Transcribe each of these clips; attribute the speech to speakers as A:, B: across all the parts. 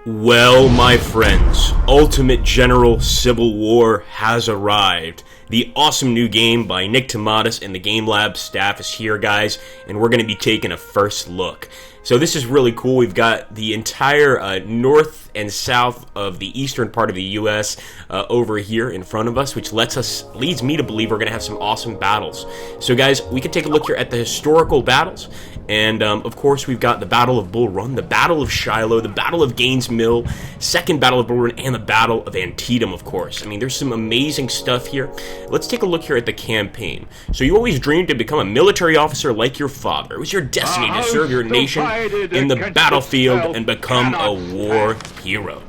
A: Well, my friends, Ultimate General Civil War has arrived. The awesome new game by Nick Tomatis and the Game Lab staff is here, guys, and we're going to be taking a first look. So this is really cool. We've got the entire north and south of the eastern part of the U.S. Over here in front of us, which leads me to believe we're going to have some awesome battles. So guys, we can take a look here at the historical battles. And, of course, we've got the Battle of Bull Run, the Battle of Shiloh, the Battle of Gaines Mill, Second Battle of Bull Run, and the Battle of Antietam, of course. I mean, there's some amazing stuff here. Let's take a look here at the campaign. So you always dreamed to become a military officer like your father. It was your destiny to serve your nation in the battlefield and become a war hero.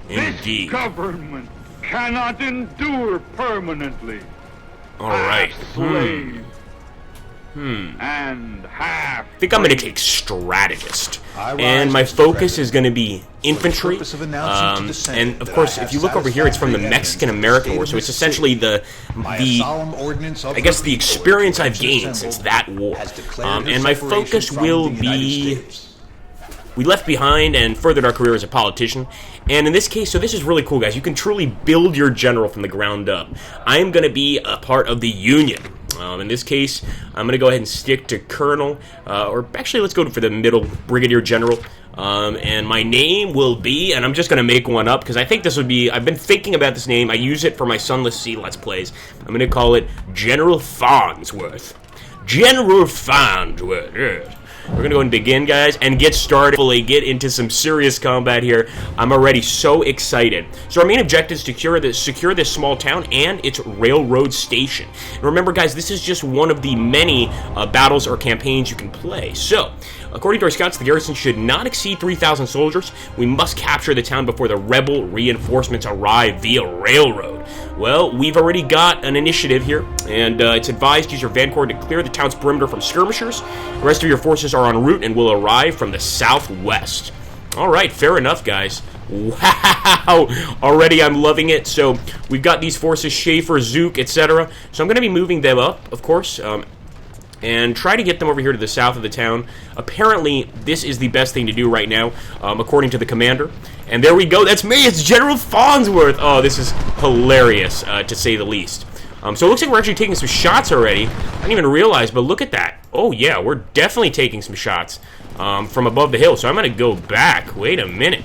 A: Indeed.
B: This government cannot endure permanently.
A: All right.
B: And half.
A: I think I'm going to take strategist, and my focus is going to be infantry. And of course, if you look over here, it's from the Mexican-American War, so it's essentially the experience I've gained since that war. And my focus will be. We left behind and furthered our career as a politician. And in this case, so this is really cool, guys. You can truly build your general from the ground up. I am going to be a part of the Union. In this case, I'm going to go ahead and stick to Colonel, or actually let's go for the middle, Brigadier General. And my name will be, and I'm just going to make one up, because I think this would be, I've been thinking about this name. I use it for my Sunless Sea Let's Plays. I'm going to call it General Farnsworth. General Farnsworth, yes. We're going to go and begin, guys, and get started, get into some serious combat here. I'm already so excited. So our main objective is to secure this small town and its railroad station. And remember, guys, this is just one of the many battles or campaigns you can play. So, according to our scouts, the garrison should not exceed 3,000 soldiers. We must capture the town before the rebel reinforcements arrive via railroad. Well, we've already got an initiative here, and it's advised use your vanguard to clear the town's perimeter from skirmishers. The rest of your forces are en route and will arrive from the southwest. All right, fair enough, guys. Wow! Already I'm loving it. So we've got these forces, Schaefer, Zook, etc. So I'm going to be moving them up, of course, and try to get them over here to the south of the town. Apparently, this is the best thing to do right now, according to the commander. And there we go. That's me. It's General Farnsworth. Oh, this is hilarious, to say the least. So it looks like we're actually taking some shots already. I didn't even realize, but look at that. Oh, yeah, we're definitely taking some shots from above the hill. So I'm going to go back. Wait a minute.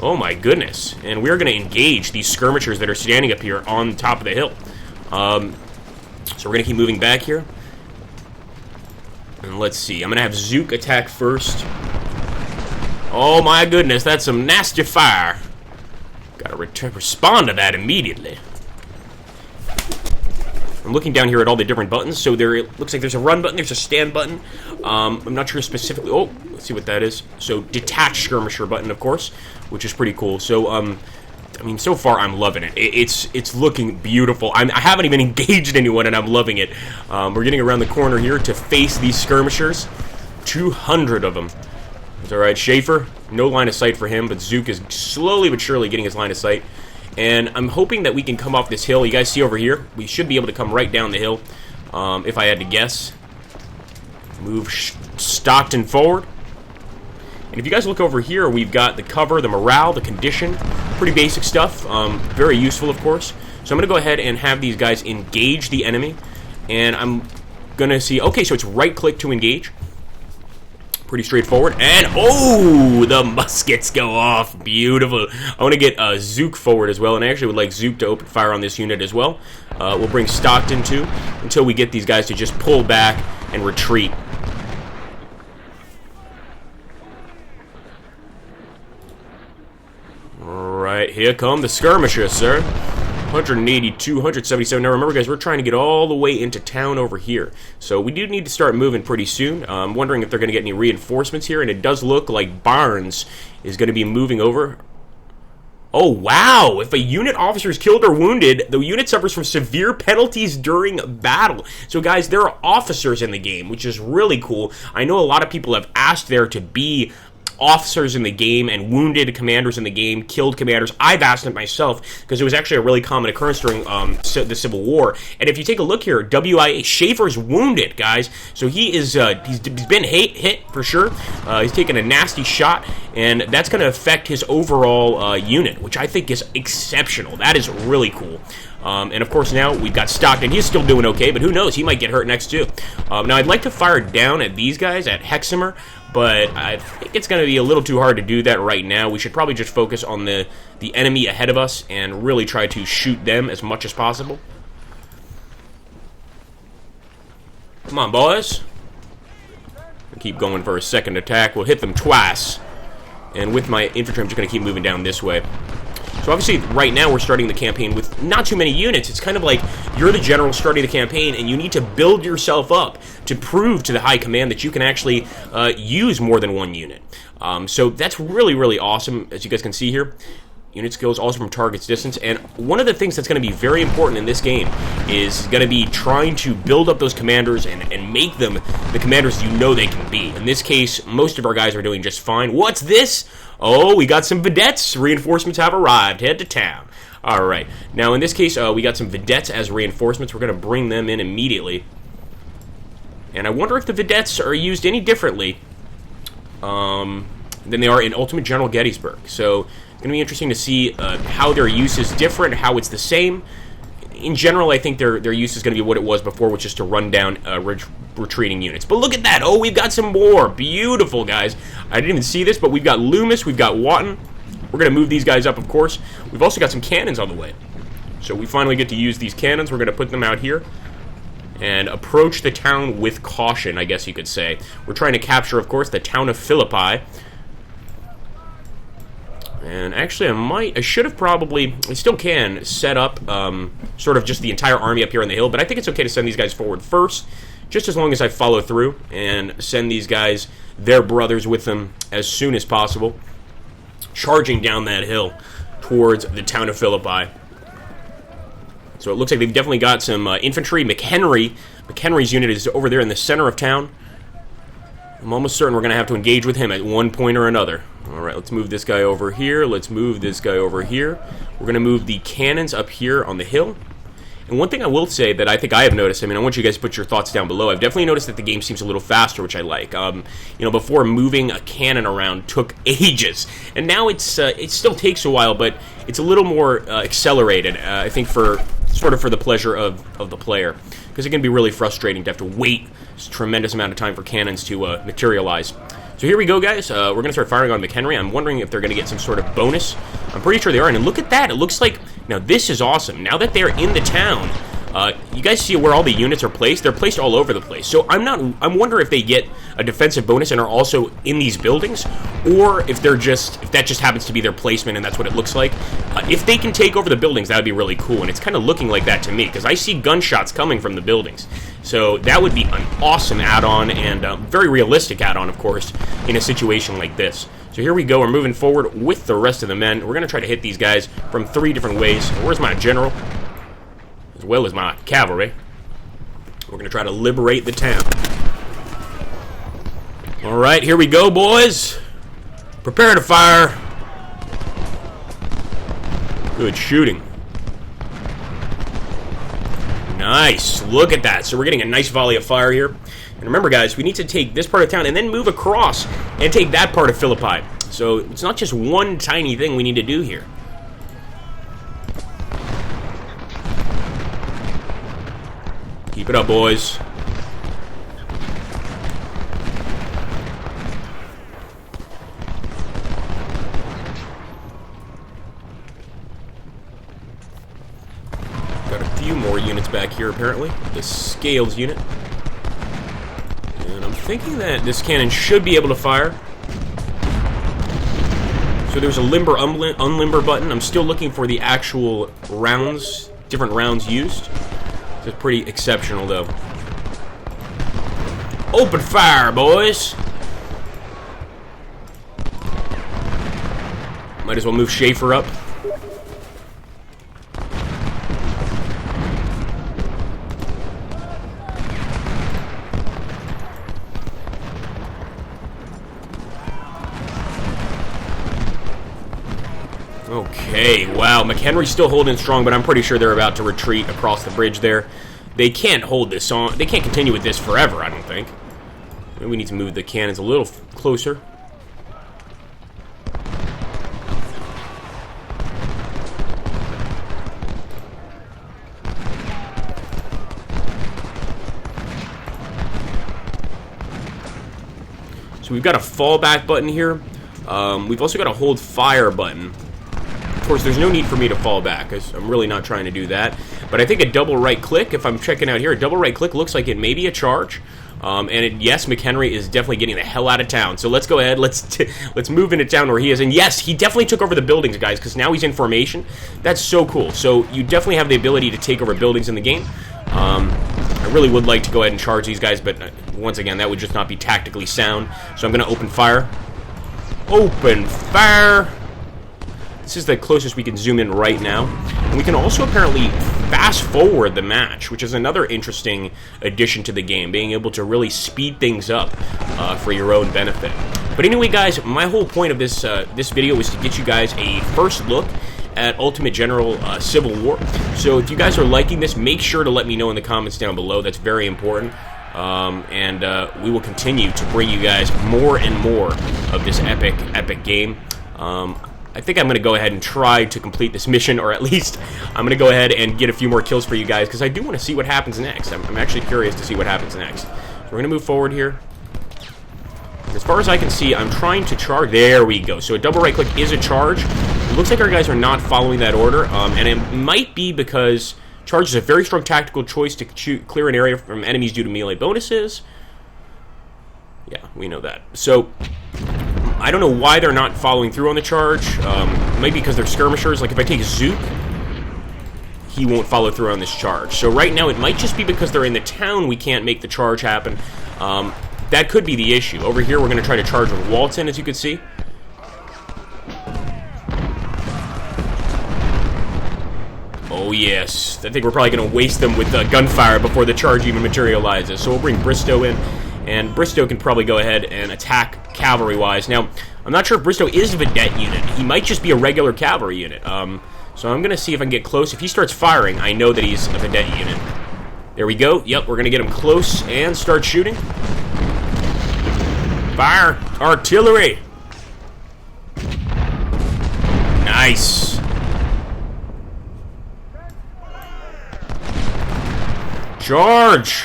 A: Oh, my goodness. And we're going to engage these skirmishers that are standing up here on top of the hill. So we're going to keep moving back here. And let's see. I'm going to have Zook attack first. Oh, my goodness. That's some nasty fire. Got to respond to that immediately. I'm looking down here at all the different buttons. So it looks like there's a run button, there's a stand button. I'm not sure specifically. Oh, let's see what that is. So detach skirmisher button, of course, which is pretty cool. So I mean, so far I'm loving it. It's looking beautiful. I haven't even engaged anyone, and I'm loving it. We're getting around the corner here to face these skirmishers. 200 of them. It's all right. Schaefer, no line of sight for him, but Zook is slowly but surely getting his line of sight. And I'm hoping that we can come off this hill. You guys see over here? We should be able to come right down the hill, if I had to guess. Move Stockton forward. And if you guys look over here, we've got the cover, the morale, the condition. Pretty basic stuff. Very useful, of course. So I'm going to go ahead and have these guys engage the enemy. And I'm going to see... Okay, so it's right-click to engage. Pretty straightforward. And, oh, the muskets go off. Beautiful. I want to get Zook forward as well. And I actually would like Zook to open fire on this unit as well. We'll bring Stockton, too, until we get these guys to just pull back and retreat. Alright, here come the skirmishers, sir. 182, 177. Now remember, guys, we're trying to get all the way into town over here. So we do need to start moving pretty soon. I'm wondering if they're going to get any reinforcements here, and it does look like Barnes is going to be moving over. Oh, wow! If a unit officer is killed or wounded, the unit suffers from severe penalties during battle. So, guys, there are officers in the game, which is really cool. I know a lot of people have asked there to be officers in the game and wounded commanders in the game, killed commanders. I've asked it myself because it was actually a really common occurrence during the Civil War. And if you take a look here, WIA, Schaefer's wounded, guys. So he is he's been hit for sure. He's taken a nasty shot, and that's going to affect his overall unit, which I think is exceptional. That is really cool. And of course now we've got Stockton. He's still doing okay, but who knows? He might get hurt next too. Now I'd like to fire down at these guys, at Hexamer, but I think it's going to be a little too hard to do that right now. We should probably just focus on the enemy ahead of us and really try to shoot them as much as possible. Come on, boys. We'll keep going for a second attack. We'll hit them twice. And with my infantry, I'm just going to keep moving down this way. So obviously, right now, we're starting the campaign with not too many units. It's kind of like you're the general starting the campaign, and you need to build yourself up to prove to the high command that you can actually use more than one unit. So that's really, really awesome, as you guys can see here. Unit skills also from target's distance, and one of the things that's going to be very important in this game is going to be trying to build up those commanders and make them the commanders you know they can be. In this case, most of our guys are doing just fine. What's this? Oh, we got some vedettes. Reinforcements have arrived. Head to town. All right. Now, in this case, we got some vedettes as reinforcements. We're going to bring them in immediately. And I wonder if the vedettes are used any differently than they are in Ultimate General Gettysburg. So it's going to be interesting to see how their use is different, how it's the same. In general, I think their use is going to be what it was before, which is to run down retreating units. But look at that. Oh, we've got some more. Beautiful, guys. I didn't even see this, but we've got Loomis, we've got Watton. We're going to move these guys up, of course. We've also got some cannons on the way. So we finally get to use these cannons. We're going to put them out here and approach the town with caution, I guess you could say. We're trying to capture, of course, the town of Philippi. And actually, I should have probably, I still can set up sort of just the entire army up here on the hill, but I think it's okay to send these guys forward first, just as long as I follow through and send these guys, their brothers, with them as soon as possible, charging down that hill towards the town of Philippi. So it looks like they've definitely got some infantry. McHenry's unit is over there in the center of town. I'm almost certain we're going to have to engage with him at one point or another. All right, let's move this guy over here. Let's move this guy over here. We're going to move the cannons up here on the hill. And one thing I will say that I think I have noticed, I mean, I want you guys to put your thoughts down below. I've definitely noticed that the game seems a little faster, which I like. You know, before moving a cannon around took ages. And now it still takes a while, but it's a little more accelerated, I think, for the pleasure of the player. Because it can be really frustrating to have to wait a tremendous amount of time for cannons to materialize. So here we go, guys. We're going to start firing on McHenry. I'm wondering if they're going to get some sort of bonus. I'm pretty sure they are. And look at that. It looks like... Now, this is awesome. Now that they're in the town, you guys see where all the units are placed? They're placed all over the place. So I'm wondering if they get a defensive bonus and are also in these buildings, or if that just happens to be their placement and that's what it looks like. If they can take over the buildings, that would be really cool. And it's kind of looking like that to me, because I see gunshots coming from the buildings. So that would be an awesome add-on, and very realistic add-on, of course, in a situation like this. So here we go. We're moving forward with the rest of the men. We're going to try to hit these guys from 3 different ways. Where's my general? As well as my cavalry. We're going to try to liberate the town. All right, here we go, boys. Prepare to fire. Good shooting. Nice. Look at that. So we're getting a nice volley of fire here. And remember, guys, we need to take this part of town and then move across and take that part of Philippi. So it's not just one tiny thing we need to do here. Keep it up, boys. Got a few more units back here, apparently. The Scales unit. And I'm thinking that this cannon should be able to fire. So there's a limber, unlimber button. I'm still looking for the actual rounds, different rounds used. It's pretty exceptional, though. Open fire, boys! Might as well move Schaefer up. Okay, wow, McHenry's still holding strong, but I'm pretty sure they're about to retreat across the bridge there. They can't hold this on. They can't continue with this forever, I don't think. Maybe we need to move the cannons a little closer. So we've got a fallback button here. We've also got a hold fire button. Of course, there's no need for me to fall back, because I'm really not trying to do that. But I think a double right click, if I'm checking out here, a double right click looks like it may be a charge. Yes, McHenry is definitely getting the hell out of town. So let's go ahead, let's move into town where he is. And yes, he definitely took over the buildings, guys, because now he's in formation. That's so cool. So you definitely have the ability to take over buildings in the game. I really would like to go ahead and charge these guys, but once again, that would just not be tactically sound. So I'm going to open fire. Open fire! This is the closest we can zoom in right now. And we can also apparently fast forward the match, which is another interesting addition to the game, being able to really speed things up for your own benefit. But anyway, guys, my whole point of this video was to get you guys a first look at Ultimate General Civil War. So if you guys are liking this, make sure to let me know in the comments down below. That's very important. We will continue to bring you guys more and more of this epic game. I think I'm going to go ahead and try to complete this mission, or at least I'm going to go ahead and get a few more kills for you guys, because I do want to see what happens next. I'm actually curious to see what happens next. So we're going to move forward here. As far as I can see, I'm trying to charge. There we go. So a double right click is a charge. It looks like our guys are not following that order, and it might be because charge is a very strong tactical choice to clear an area from enemies due to melee bonuses. Yeah, we know that. So I don't know why they're not following through on the charge. Maybe because they're skirmishers. Like if I take Zook, he won't follow through on this charge. So right now it might just be because they're in the town we can't make the charge happen. That could be the issue. Over here we're going to try to charge with Walton, as you can see. Oh yes, I think we're probably going to waste them with gunfire before the charge even materializes. So we'll bring Bristow in, and Bristow can probably go ahead and attack cavalry-wise. Now, I'm not sure if Bristow is a vedette unit. He might just be a regular cavalry unit. So I'm going to see if I can get close. If he starts firing, I know that he's a vedette unit. There we go. Yep, we're going to get him close and start shooting. Fire! Artillery! Nice! Charge!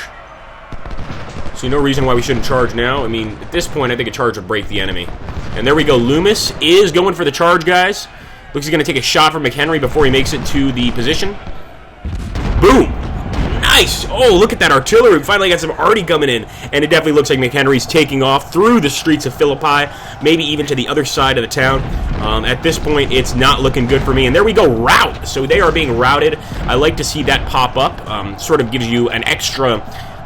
A: See, no reason why we shouldn't charge now. I mean, at this point, I think a charge would break the enemy. And there we go. Loomis is going for the charge, guys. Looks like he's going to take a shot from McHenry before he makes it to the position. Boom! Nice! Oh, look at that artillery. We finally got some arty coming in. And it definitely looks like McHenry's taking off through the streets of Philippi, maybe even to the other side of the town. At this point, it's not looking good for me. And there we go, rout! So they are being routed. I like to see that pop up. Sort of gives you an extra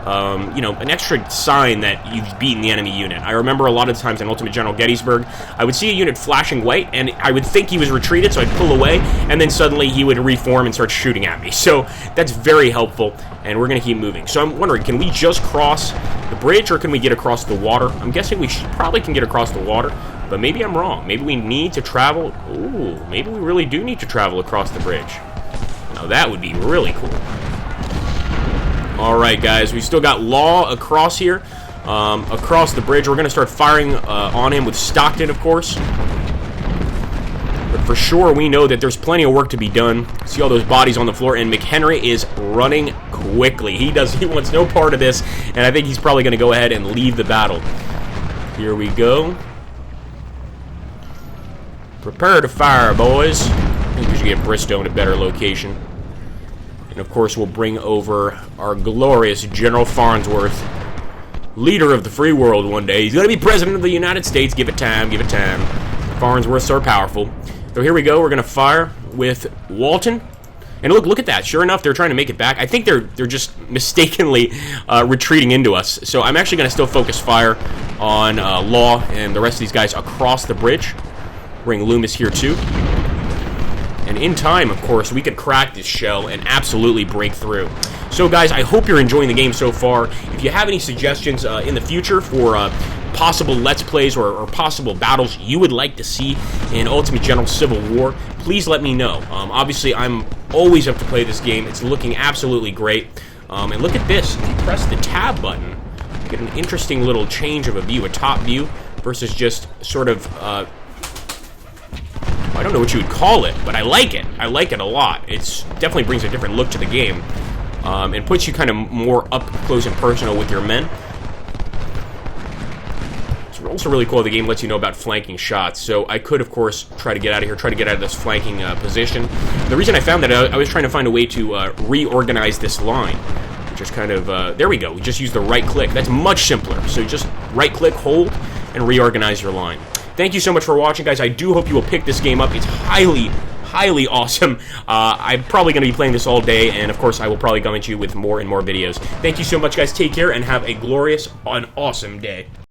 A: an extra sign that you've beaten the enemy unit. I remember a lot of times in Ultimate General Gettysburg, I would see a unit flashing white, and I would think he was retreated, so I'd pull away, and then suddenly he would reform and start shooting at me. So that's very helpful, and we're going to keep moving. So I'm wondering, can we just cross the bridge, or can we get across the water? I'm guessing we probably can get across the water, but maybe I'm wrong. Maybe we need to travel. Ooh, maybe we really do need to travel across the bridge. Now that would be really cool. Alright, guys, we still got Law across here, across the bridge. We're going to start firing on him with Stockton, of course. But for sure, we know that there's plenty of work to be done. See all those bodies on the floor, and McHenry is running quickly. He wants no part of this, and I think he's probably going to go ahead and leave the battle. Here we go. Prepare to fire, boys. I think we should get Bristow in a better location. And of course, we'll bring over our glorious General Farnsworth, leader of the free world one day. He's going to be president of the United States. Give it time, give it time. Farnsworths are powerful. So here we go. We're going to fire with Walton. And look at that. Sure enough, they're trying to make it back. I think they're just mistakenly retreating into us. So I'm actually going to still focus fire on Law and the rest of these guys across the bridge. Bring Loomis here too. And in time, of course, we could crack this shell and absolutely break through. So, guys, I hope you're enjoying the game so far. If you have any suggestions in the future for possible Let's Plays or possible battles you would like to see in Ultimate General Civil War, please let me know. Obviously, I'm always up to play this game. It's looking absolutely great. And look at this. If you press the tab button, you get an interesting little change of a view, a top view, versus just sort of, I don't know what you would call it, but I like it. I like it a lot. It's definitely brings a different look to the game, and puts you kind of more up close and personal with your men. It's also really cool. The game lets you know about flanking shots, so I could, of course, try to get out of here, try to get out of this flanking position. The reason I found that, I was trying to find a way to reorganize this line, which is kind of, there we go. We just use the right click. That's much simpler. So just right click, hold, and reorganize your line. Thank you so much for watching, guys. I do hope you will pick this game up. It's highly awesome. I'm probably going to be playing this all day, and of course I will probably come at you with more and more videos. Thank you so much, guys. Take care and have a glorious and awesome day.